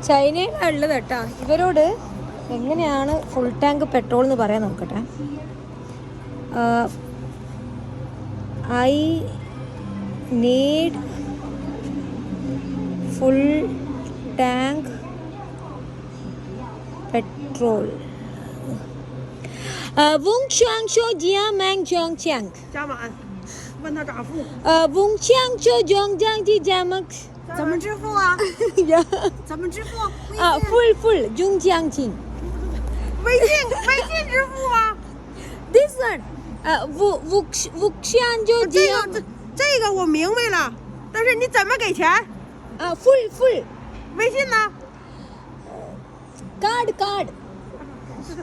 ചൈനയിലുള്ളത് കേട്ടാ. ഇവരോട് എങ്ങനെയാണ് ഫുൾ ടാങ്ക് പെട്രോൾ എന്ന് പറയാൻ നോക്കട്ടെ. I need full tank petrol. Wong Chang Cho Jia Mang Chong Chang. 加满，问他咋付？Wong Chang Cho Jong Jang Ji Jamak. 怎么支付啊？ Yeah. 怎么支付？ Full Jung Jiang Jing. 微信支付吗？ This one. Wong Chang Cho 这 Jia. 个这个我明白了，但是你怎么给钱？ Full. 微信呢？ Card.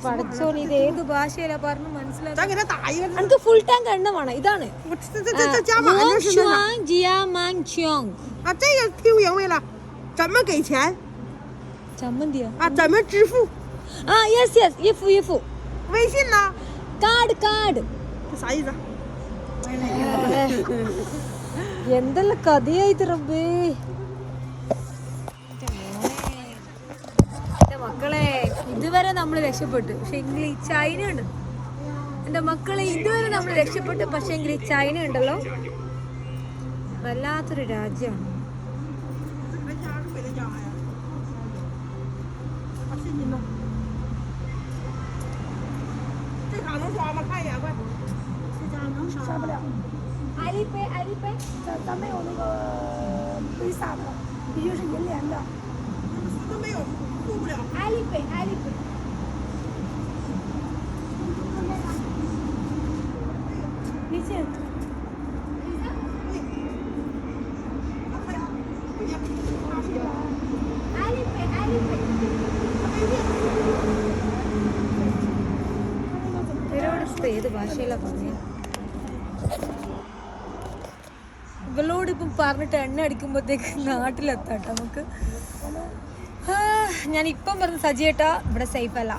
പഠിച്ചോളി ഇത് ഏത് ഭാഷയിലാ പറഞ്ഞു മനസ്സിലാക്കി. 咱给他打一个。 എനിക്ക് full tank എണ്ണമാണ് ഇതാണ്. 这加满的是那啥？ Jia Mang Chong. 啊，这个听明白了，怎么给钱？ ചമ്മന്തിയാ? 啊，怎么支付？ Yes. If. 微信呢？ Card. 这啥意思？ എന്തെല്ലാം കഥയായിട്ട് റബ്ബേ. എൻ്റെ മക്കളെ ഇതുവരെ നമ്മൾ രക്ഷപ്പെട്ടു. പക്ഷെ എങ്കിൽ ഈ ചൈന ഉണ്ട്. എൻ്റെ മക്കളെ ഇതുവരെ നമ്മൾ രക്ഷപ്പെട്ടു. പക്ഷെ എങ്കിൽ ഈ ചൈന ഉണ്ടല്ലോ വല്ലാത്തൊരു രാജ്യമാണ്. 这卡能刷吗？看一眼快。这家能刷不了。阿里杯，咱没有那个Visa的，必须是银联的。都没有，付不了。阿里杯。微信。阿里杯。ഇവരോട് ഏത് ഭാഷയിലാണ് പറയാ? ഇവളോട് ഇപ്പം പറഞ്ഞിട്ട് എണ്ണ അടിക്കുമ്പോഴത്തേക്ക് നാട്ടിലെത്താട്ടോ നമുക്ക്. ഞാൻ ഇപ്പം പറഞ്ഞ സജിയേട്ടാ ഇവിടെ സേഫ് അല്ല.